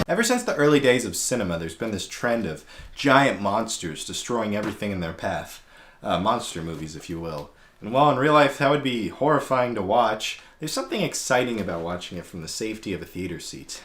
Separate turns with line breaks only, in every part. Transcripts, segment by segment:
Ever since the early days of cinema, there's been this trend of giant monsters destroying everything in their path. Monster movies, if you will. And while in real life that would be horrifying to watch, there's something exciting about watching it from the safety of a theater seat.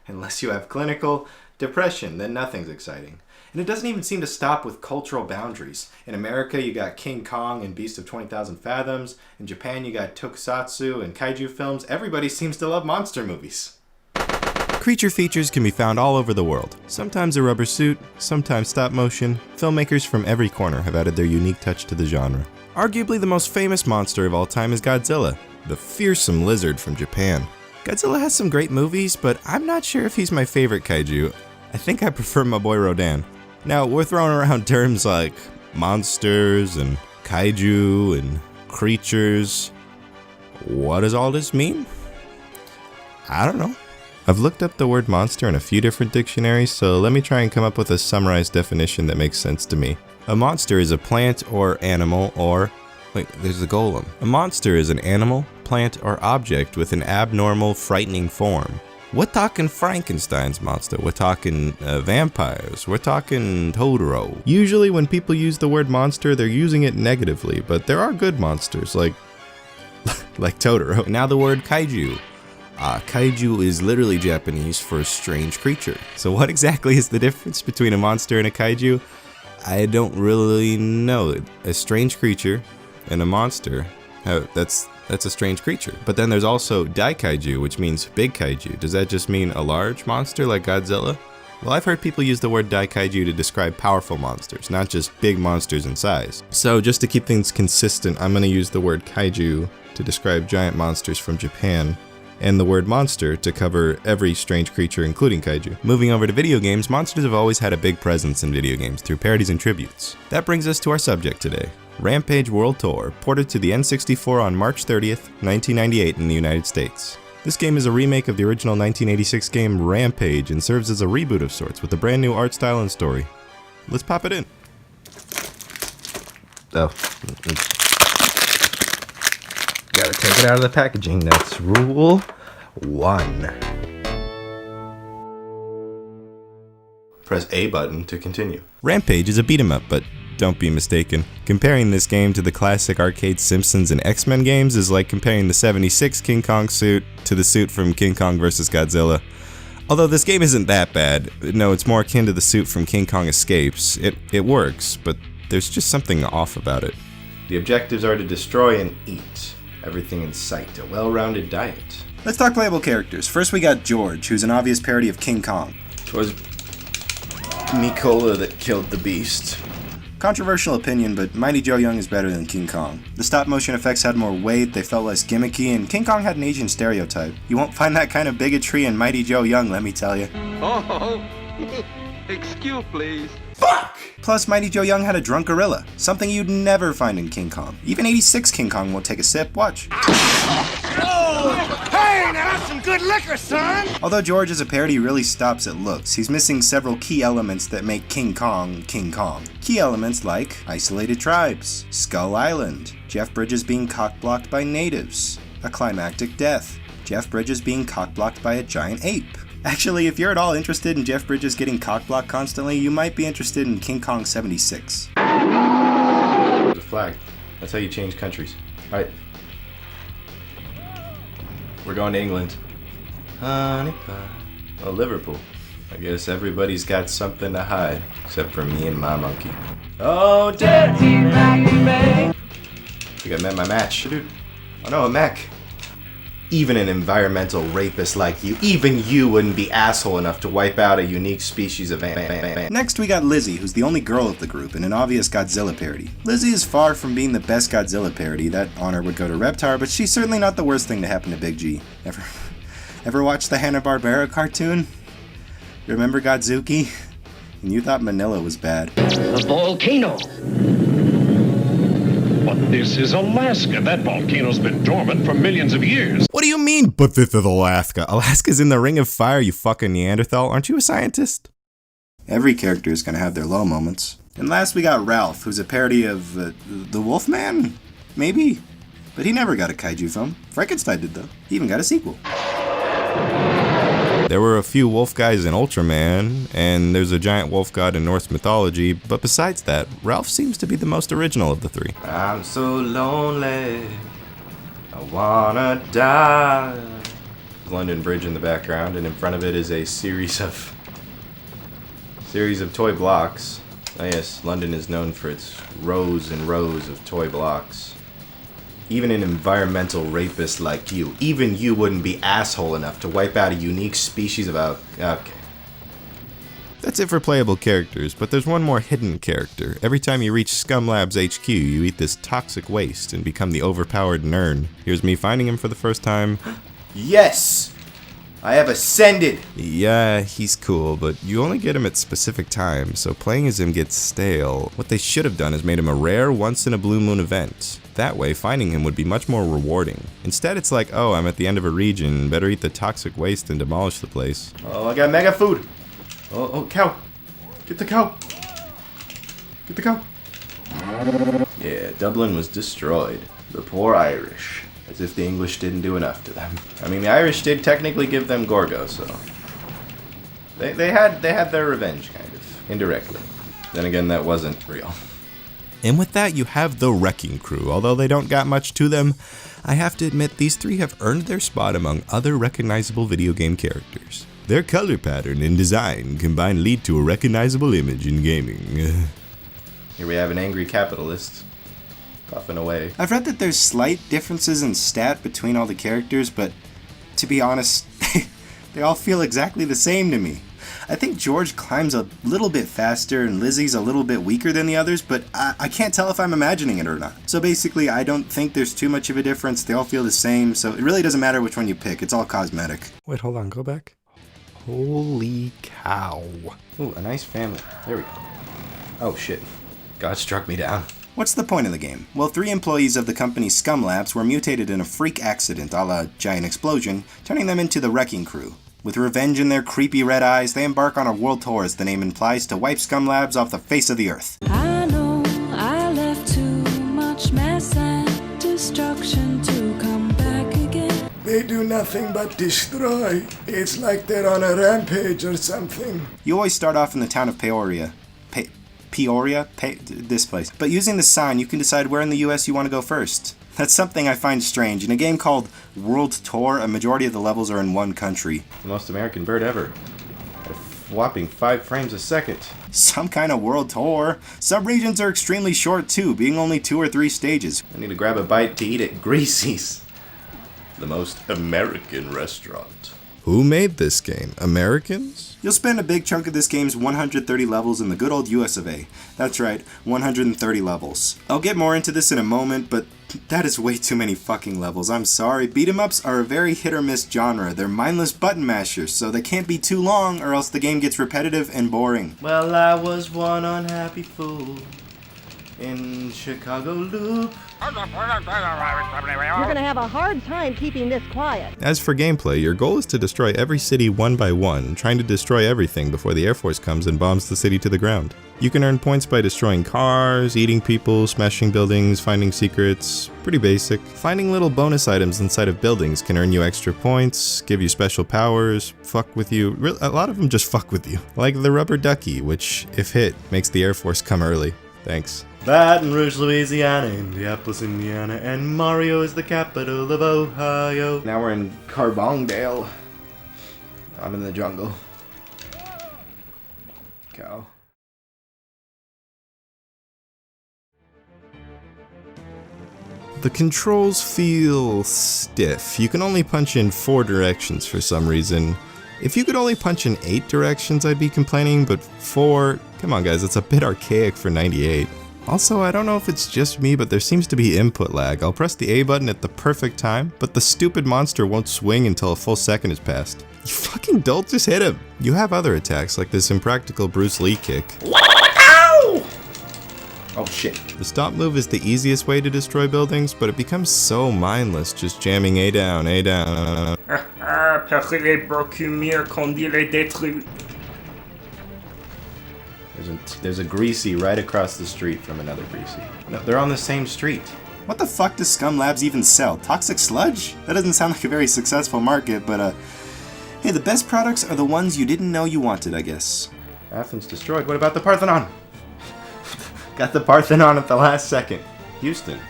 Unless you have clinical depression, then nothing's exciting. And it doesn't even seem to stop with cultural boundaries. In America, you got King Kong and Beast of 20,000 Fathoms. In Japan, you got tokusatsu and kaiju films. Everybody seems to love monster movies. Creature features can be found all over the world. Sometimes a rubber suit, sometimes stop motion. Filmmakers from every corner have added their unique touch to the genre. Arguably the most famous monster of all time is Godzilla, the fearsome lizard from Japan. Godzilla has some great movies, but I'm not sure if he's my favorite kaiju. I think I prefer my boy Rodan. Now, we're throwing around terms like monsters and kaiju and creatures. What does all this mean? I don't know. I've looked up the word monster in a few different dictionaries, so let me try and come up with a summarized definition that makes sense to me. A monster is a plant or animal or... Wait, there's the golem. A monster is an animal, plant, or object with an abnormal, frightening form. We're talking Frankenstein's monster, we're talking vampires, we're talking Totoro. Usually when people use the word monster, they're using it negatively, but there are good monsters, like Totoro. Now the word kaiju. Kaiju is literally Japanese for a strange creature. So what exactly is the difference between a monster and a kaiju? I don't really know. A strange creature and a monster, that's a strange creature. But then there's also Daikaiju, which means big kaiju. Does that just mean a large monster like Godzilla? Well, I've heard people use the word Daikaiju to describe powerful monsters, not just big monsters in size. So just to keep things consistent, I'm gonna use the word kaiju to describe giant monsters from Japan, and the word monster to cover every strange creature, including kaiju. Moving over to video games, monsters have always had a big presence in video games through parodies and tributes. That brings us to our subject today. Rampage World Tour, ported to the N64 on March 30th, 1998 in the United States. This game is a remake of the original 1986 game Rampage and serves as a reboot of sorts with a brand new art style and story. Let's pop it in. Oh. Gotta take it out of the packaging, that's rule 1. Press A button to continue. Rampage is a beat 'em up, but don't be mistaken. Comparing this game to the classic arcade Simpsons and X-Men games is like comparing the 76 King Kong suit to the suit from King Kong vs. Godzilla. Although this game isn't that bad. No, it's more akin to the suit from King Kong Escapes. It works, but there's just something off about it. The objectives are to destroy and eat everything in sight, a well-rounded diet. Let's talk playable characters. First we got George, who's an obvious parody of King Kong. It was Mecola that killed the beast. Controversial opinion, but Mighty Joe Young is better than King Kong. The stop motion effects had more weight, they felt less gimmicky, and King Kong had an Asian stereotype. You won't find that kind of bigotry in Mighty Joe Young, let me tell you.
Oh, excuse please.
Fuck! Plus, Mighty Joe Young had a drunk gorilla, something you'd never find in King Kong. Even 86 King Kong won't take a sip, watch.
Oh, hey, now that's some good liquor, son!
Although George as a parody really stops at looks, he's missing several key elements that make King Kong, King Kong. Key elements like isolated tribes, Skull Island, Jeff Bridges being cock-blocked by natives, a climactic death, Jeff Bridges being cock-blocked by a giant ape. Actually, if you're at all interested in Jeff Bridges getting cock-blocked constantly, you might be interested in King Kong 76. The flag. That's how you change countries. Alright. We're going to England. Honey pie. Oh, Liverpool. I guess everybody's got something to hide, except for me and my monkey. Oh, dirty I think I met my match. Dude. Oh no, a mech. Even an environmental rapist like you, even you wouldn't be asshole enough to wipe out a unique species of ant. Next we got Lizzie, who's the only girl of the group in an obvious Godzilla parody. Lizzie is far from being the best Godzilla parody, that honor would go to Reptar, but she's certainly not the worst thing to happen to Big G. Ever watched the Hanna-Barbera cartoon? Remember Godzuki? And you thought Manila was bad.
The volcano!
But this is Alaska. That volcano's been dormant for millions of years.
What do you mean, but this is Alaska? Alaska's in the Ring of Fire, you fucking Neanderthal. Aren't you a scientist? Every character is gonna have their low moments. And last we got Ralph, who's a parody of the Wolfman? Maybe?
But he never got a kaiju film. Frankenstein did, though. He even got a sequel.
There were a few wolf guys in Ultraman, and there's a giant wolf god in Norse mythology, but besides that, Ralph seems to be the most original of the three. I'm so lonely, I wanna die. London Bridge in the background, and in front of it is a series of toy blocks. Oh yes, London is known for its rows and rows of toy blocks. Even an environmental rapist like you, even you wouldn't be asshole enough to wipe out a unique species of okay. That's it for playable characters, but there's one more hidden character. Every time you reach Scum Labs HQ, you eat this toxic waste and become the overpowered nerd. Here's me finding him for the first time. Yes! I have ascended! Yeah, he's cool, but you only get him at specific times, so playing as him gets stale. What they should have done is made him a rare, once-in-a-blue-moon event. That way, finding him would be much more rewarding. Instead, it's like, oh, I'm at the end of a region, better eat the toxic waste and demolish the place. Oh, I got mega food! Oh, cow! Get the cow! Get the cow! Yeah, Dublin was destroyed. The poor Irish. As if the English didn't do enough to them. I mean, the Irish did technically give them Gorgo, so... They had their revenge, kind of. Indirectly. Then again, that wasn't real. And with that, you have the Wrecking Crew. Although they don't got much to them, I have to admit these three have earned their spot among other recognizable video game characters. Their color pattern and design combined lead to a recognizable image in gaming. Here we have an angry capitalist. Puffing away.
I've read that there's slight differences in stat between all the characters, but to be honest, they all feel exactly the same to me. I think George climbs a little bit faster and Lizzie's a little bit weaker than the others, but I can't tell if I'm imagining it or not. So basically, I don't think there's too much of a difference. They all feel the same, so it really doesn't matter which one you pick. It's all cosmetic.
Wait, hold on, go back. Holy cow. Ooh, a nice family. There we go. Oh shit. God struck me down.
What's the point of the game? Well, 3 employees of the company Scum Labs were mutated in a freak accident a la giant explosion, turning them into the Wrecking Crew. With revenge in their creepy red eyes, they embark on a world tour, as the name implies, to wipe Scum Labs off the face of the earth.
I know I left too much mess and destruction to come back again.
They do nothing but destroy. It's like they're on a rampage or something.
You always start off in the town of Peoria. This place. But using the sign, you can decide where in the US you want to go first. That's something I find strange. In a game called World Tour, a majority of the levels are in one country.
The most American bird ever. At a whopping 5 frames a second.
Some kind of world tour. Some regions are extremely short too, being only 2 or 3 stages.
I need to grab a bite to eat at Greasy's. The most American restaurant. Who made this game? Americans?
You'll spend a big chunk of this game's 130 levels in the good old US of A. That's right, 130 levels. I'll get more into this in a moment, but that is way too many fucking levels. I'm sorry. Beat 'em ups are a very hit or miss genre. They're mindless button mashers, so they can't be too long or else the game gets repetitive and boring.
Well, I was one unhappy fool in Chicago Loop.
You're gonna have a hard time keeping this quiet.
As for gameplay, your goal is to destroy every city one by one, trying to destroy everything before the Air Force comes and bombs the city to the ground. You can earn points by destroying cars, eating people, smashing buildings, finding secrets. Pretty basic. Finding little bonus items inside of buildings can earn you extra points, give you special powers, fuck with you. A lot of them just fuck with you. Like the rubber ducky, which, if hit, makes the Air Force come early. Thanks. Baton Rouge, Louisiana, Indianapolis, Indiana, and Mario is the capital of Ohio. Now we're in Carbondale. I'm in the jungle. Cow. The controls feel stiff. You can only punch in 4 directions for some reason. If you could only punch in 8 directions, I'd be complaining, but 4, come on guys, it's a bit archaic for 98. Also, I don't know if it's just me, but there seems to be input lag. I'll press the A button at the perfect time, but the stupid monster won't swing until a full second has passed. You fucking dolt, just hit him! You have other attacks, like this impractical Bruce Lee kick. Ow! Oh shit. The stomp move is the easiest way to destroy buildings, but it becomes so mindless just jamming A down, A down. There's a Greasy right across the street from another Greasy. No, they're on the same street.
What the fuck does Scum Labs even sell? Toxic sludge? That doesn't sound like a very successful market, but hey, the best products are the ones you didn't know you wanted, I guess.
Athens destroyed. What about the Parthenon? Got the Parthenon at the last second. Houston,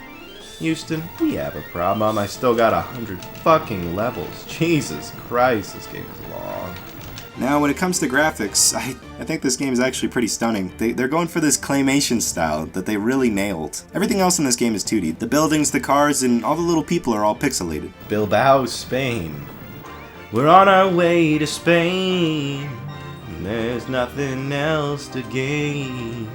we have a problem. I still got 100 fucking levels. Jesus Christ, this game is long.
Now, when it comes to graphics, I think this game is actually pretty stunning. They're going for this claymation style that they really nailed. Everything else in this game is 2D. The buildings, the cars, and all the little people are all pixelated.
Bilbao, Spain. We're on our way to Spain. There's nothing else to gain.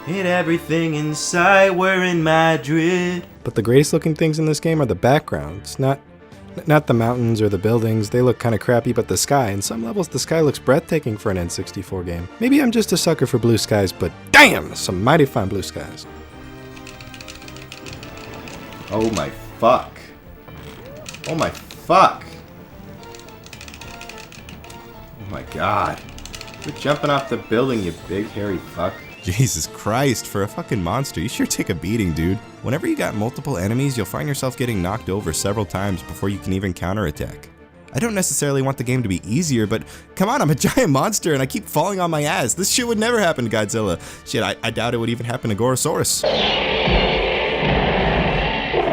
Hit everything in sight, we're in Madrid.
But the greatest looking things in this game are the backgrounds, not the mountains or the buildings. They look kind of crappy, but the sky. In some levels, the sky looks breathtaking for an N64 game. Maybe I'm just a sucker for blue skies, but damn, some mighty fine blue skies.
Oh my fuck. Oh my fuck. Oh my god. Quit jumping off the building, you big hairy fuck.
Jesus Christ, for a fucking monster, you sure take a beating, dude. Whenever you got multiple enemies, you'll find yourself getting knocked over several times before you can even counterattack. I don't necessarily want the game to be easier, but come on, I'm a giant monster and I keep falling on my ass. This shit would never happen to Godzilla. Shit, I doubt it would even happen to Gorosaurus.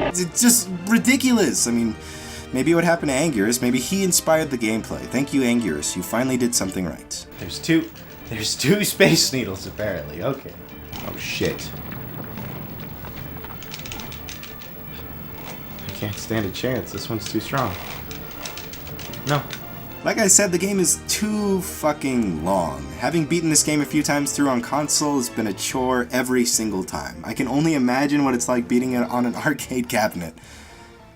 It's just ridiculous. I mean, maybe what happened to Anguirus, maybe he inspired the gameplay. Thank you, Anguirus. You finally did something right.
There's two Space Needles, apparently. Okay. Oh, shit. I can't stand a chance. This one's too strong. No.
Like I said, the game is too fucking long. Having beaten this game a few times through on console has been a chore every single time. I can only imagine what it's like beating it on an arcade cabinet.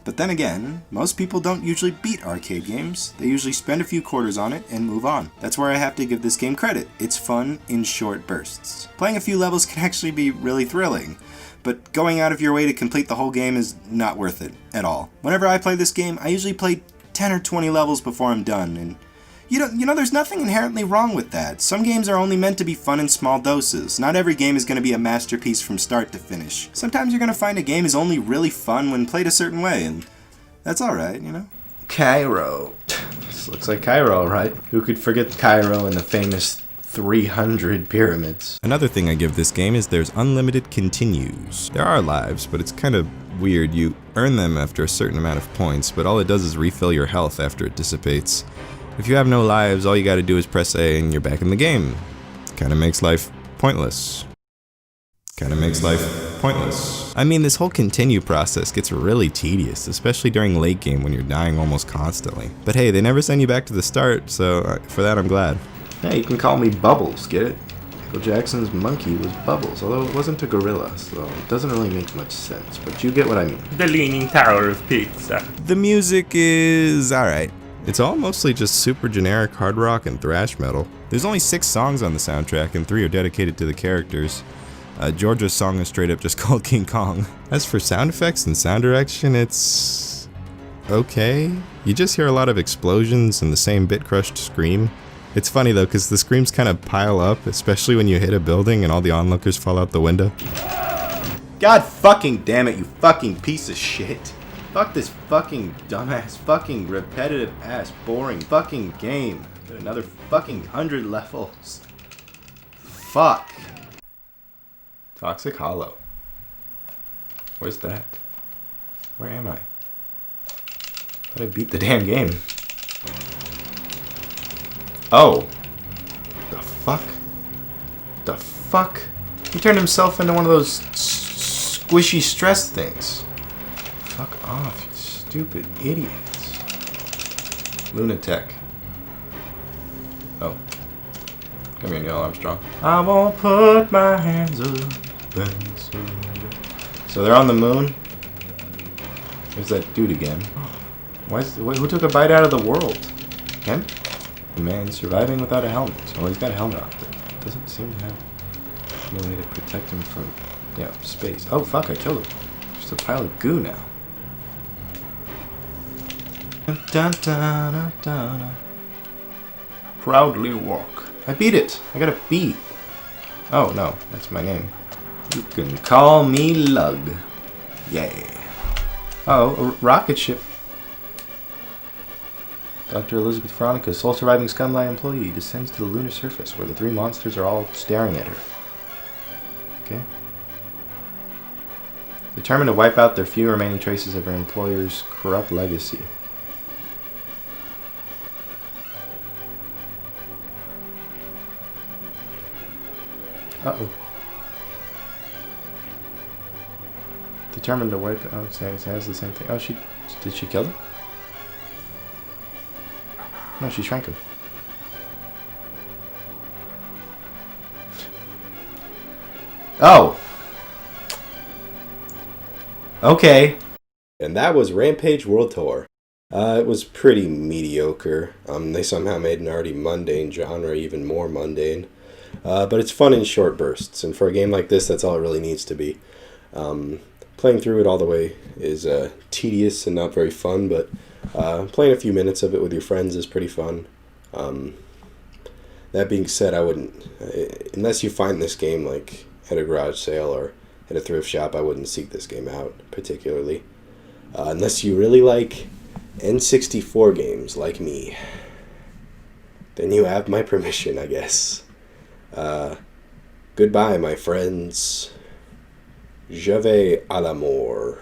But then again, most people don't usually beat arcade games. They usually spend a few quarters on it and move on. That's where I have to give this game credit. It's fun in short bursts. Playing a few levels can actually be really thrilling, but going out of your way to complete the whole game is not worth it at all. Whenever I play this game, I usually play 10 or 20 levels before I'm done, and you know, there's nothing inherently wrong with that. Some games are only meant to be fun in small doses. Not every game is going to be a masterpiece from start to finish. Sometimes you're going to find a game is only really fun when played a certain way, and that's alright, you know?
Cairo. This looks like Cairo, right? Who could forget Cairo and the famous 300 pyramids?
Another thing I give this game is there's unlimited continues. There are lives, but it's kind of weird. You earn them after a certain amount of points, but all it does is refill your health after it dissipates. If you have no lives, all you gotta do is press A and you're back in the game. Kinda makes life pointless. I mean, this whole continue process gets really tedious, especially during late game when you're dying almost constantly. But hey, they never send you back to the start, so for that I'm glad.
Hey, you can call me Bubbles, get it? Michael Jackson's monkey was Bubbles, although it wasn't a gorilla, so it doesn't really make much sense, but you get what I mean.
The Leaning Tower of Pizza.
The music is alright. It's all mostly just super generic hard rock and thrash metal. There's only 6 songs on the soundtrack and 3 are dedicated to the characters. Georgia's song is straight up just called King Kong. As for sound effects and sound direction, it's okay. You just hear a lot of explosions and the same bit-crushed scream. It's funny though, because the screams kind of pile up, especially when you hit a building and all the onlookers fall out the window.
God fucking damn it, you fucking piece of shit. Fuck this fucking dumbass, fucking repetitive ass, boring fucking game. Got another fucking 100 levels. Fuck. Toxic Hollow. Where's that? Where am I? Thought I beat the damn game. Oh. The fuck? The fuck? He turned himself into one of those squishy stress things. Fuck off, you stupid idiots. Lunatech. Oh. Come here, Neil Armstrong. I won't put my hands up. So they're on the moon. There's that dude again. Who took a bite out of the world? Him? The man surviving without a helmet. Well, he's got a helmet on, but doesn't seem to have any way to protect him from, space. Oh, fuck, I killed him. Just a pile of goo now. Dun, dun, dun, dun. Proudly walk. I beat it. I got a B. Oh, no, that's my name. You can call me Lug. Yay. Oh, a rocket ship. Dr. Elizabeth Veronica, sole surviving Scumline employee, descends to the lunar surface where the three monsters are all staring at her. Okay. Determined to wipe out their few remaining traces of her employer's corrupt legacy. Uh-oh. Determined to wipe it. Oh, it has the same thing. Oh, did she kill him? No, she shrank him. Oh! Okay.
And that was Rampage World Tour. It was pretty mediocre. They somehow made an already mundane genre even more mundane. But it's fun in short bursts, and for a game like this, that's all it really needs to be. Playing through it all the way is tedious and not very fun, but playing a few minutes of it with your friends is pretty fun. That being said, I wouldn't, unless you find this game like at a garage sale or at a thrift shop, I wouldn't seek this game out particularly. Unless you really like N64 games like me, then you have my permission, I guess. Goodbye, my friends. Je vais à l'amour.